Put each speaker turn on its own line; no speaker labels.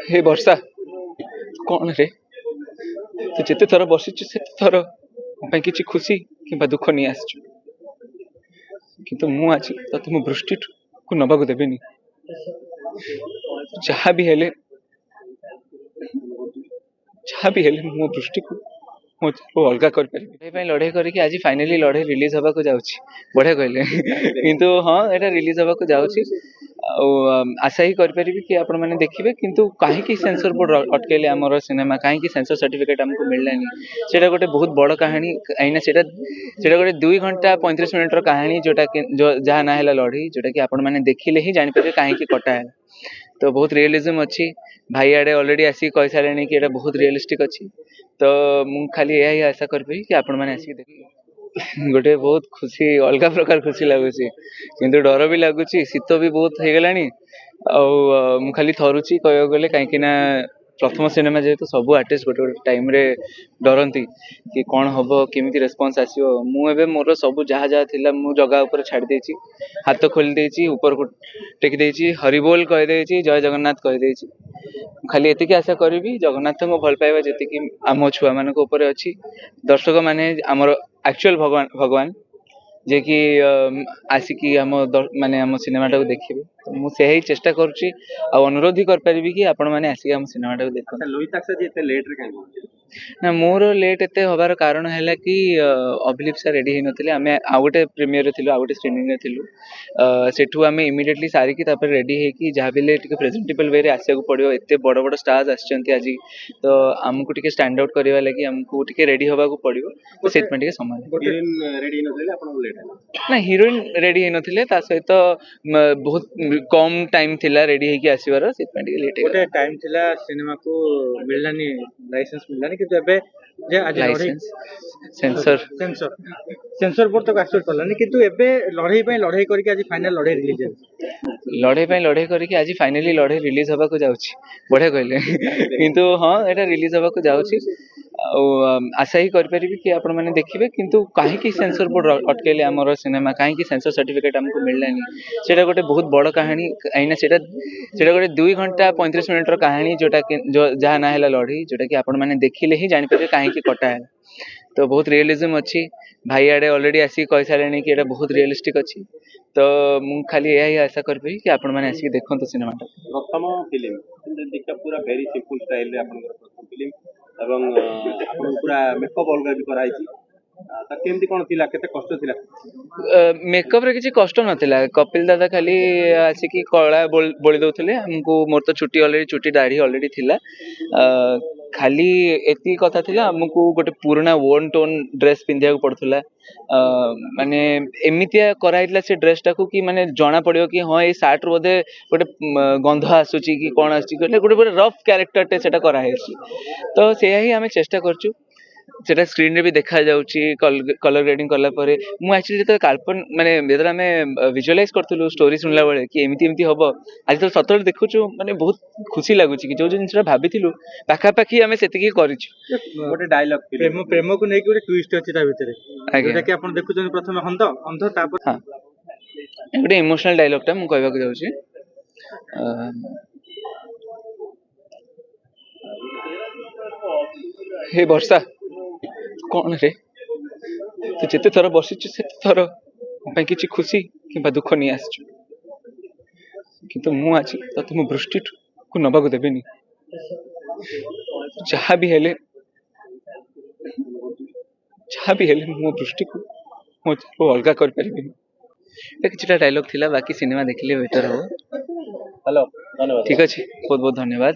हे वर्षा कौन रे तू जिते थर बसिचु से थर मो किछि खुशी किंबा दुख नहीं आसचु किंतु मु आज तते मो बृष्टि को नबाकू देबेनी जहाँ भी हेले मो बृष्टि को मो अलगा कर पारि लड़ाई करके आज फाइनली लड़ाई रिलीज हवा को जाउछि बढ़िया कहले किंतु हाँ एटा रिलीज हवा को जाउछि आशा ही करि कि आपण माने देखिबे किंतु काहे सेंसर बोर्ड अटकेले हमर सिनेमा काहे सेंसर सर्टिफिकेट हमको मिललानी सेटा गोटे बहुत बड़ कहानी आइना सेटा गोटे 2 घंटा 35 मिनट कहानी जोटा जहाँ ना है लड़ी जोटा कि आपण माने देखिले ही जानि पारे काहे कटा है तो बहुत रियलिज्म अच्छी भाई आड़े ऑलरेडी आसी कहि सारे कि एटा बहुत रियलिस्टिक अच्छी तो मु खाली यही आशा करी कि आपण माने आसी देखि गोटे बहुत खुशी अलग प्रकार खुशी लगुच किंतु डर भी लगुच शीत भी बहुत हो गलानी मु खाली थरुची कह गले कहीं प्रथम सिनेमा जेहेतु सब आर्टिस्ट गोटे गोटे टाइम रे डरती कि कौन हम केमी रेस्पॉन्स आसो मुझे मोर सब जहाँ जहाँ थिला मु जगह ऊपर छाड़ देछि हाथ खोली देछि ऊपर को टेकी देछि हरिबोल कह देछि जय जगन्नाथ कह देछि खाली एतिकी आशा करी जगन्नाथ को भल पाइबा जी आम छुआ मान ऊपर अच्छी दर्शक माने आमर एक्चुअल भगवान जे कि आसिकी आम माने आम सिनेमाटा को देखिए तो मुझे ही चेष्टा करुच्ची अनुरोध ही करी कि आपण मैंने आसिक आम सिनेमाटा को देख लोहित ना मोर लेट एते हबार कारण है कि अभिलिप्सा रेडी होते आम आउ गोटे प्रीमियर थी आउ गोटे स्क्रीनिंग रे थिलु सेठू आम इमिडिएटली सारिकी रेडी होगी जहाँ भी प्रेजेंटेबल वे आसा पड़ो एत बड़ बड़ स्टार्स आज तो आमको टिके स्टैंड आउट करवा लगी आमको टिके रेडी होगा पड़ो तो से समय ना हिरोइन रेडी होते सहित बहुत कम टाइम थिला रेडी होगी आसबार से लेट
गोटे टाइम थिला सिनेमा को मिललानी लाइसेंस मिललानी कि एबे जे आज
लाइसेंस
सेंसर बोर्ड तक एक्सेप्ट करलानी किंतु एबे लड़ाई करके आज फाइनल लड़ाई रिलीज
लड़ाई करके आज फाइनली लड़ाई रिलीज हवा को जाउछि बढ़िया कहले किंतु हाँ एटा रिलीज हवा को जाउछि आशा ही करी कि आपण माने देखिबे किंतु काहे सेंसर बोर्ड अटकेले हमर सिनेमा काहे सेंसर सर्टिफिकेट हमको मिललानी सेटा गोटे बहुत बड़ कहानी आइना सेटा गोटे 2 घंटा 35 मिनट कहानी जोटा जहाँ ना है लड़ी जोटा कि आपण माने देखिले ही जानि पारे काहे कटा है तो बहुत रियलिज्म अच्छी भाई आड़े ऑलरेडी आसी कहि सारे कि एटा बहुत रियलिस्टिक अच्छी तो मु खाली यही आशा करी कि आपण माने आसी देखंतु सिनेमाटा
प्रथम फिल्म देखा पूरा वेरी सिंपल स्टाइल रे आपन प्रथम फिल्म एवं आपन पूरा मेकअप अलग भी कराई छी त केमती कोन थिला केते कष्ट थिला
मेकअप रे किछि कष्ट नथिला कपिल दादा खाली आसिकी कळा बोली दउथिले हमको मोर तो छुट्टी ऑलरेडी छुट्टी दाढ़ी ऑलरेडी थिला खाली एती कथा थिला हमको गोटे पुराना वन टोन ड्रेस पिंधिया को पड़थुला माने एमितिया कराइतला से ड्रेस टाको कि माने जाना पड़ियो कि हाँ ये सार्ट बोधे गोटे गंध आसुची कि कौन आसुची गोटे गोटे रफ कैरेक्टर टे सेटा करा हेछि तो से ही हमें चेष्टा करछु सेटा स्क्रीन रे भी देखा जाउची कलर ग्रेडिंग करला परे मु एक्चुअली जते काल्पन माने जेतरा हमें विजुअलाइज करथुलु स्टोरी सुनला बेले कि एमिति एमिति हबो आज तो सतल देखुछु माने बहुत खुशी लागुची कि जो जिनसरा भाबिथिलु पाखा पाखी हमें सेतिकी करिछु
गोटे डायलॉग
प्रेम को नेकी गोटे ट्विस्ट अछि ता भितरे जेटा कि आपण देखुछन प्रथम अंध तापर
हां गोटे इमोशनल डायलॉग ता मु कहबा को जाउची हे वर्षा कौन रे तू जिते थर बसिचु से थर मो किछि खुशी किंबा दुख नहीं आसचु किंतु मु आज तते मो बृष्टि को नबाकू देबेनी जहाँ भी हेले मो बृष्टि को मो अलगा कर पारिबिनी किछटा डायलॉग थिला बाकी सिनेमा देखिले बेटर हो
हेलो धन्यवाद
ठीक अछि बहुत बहुत धन्यवाद।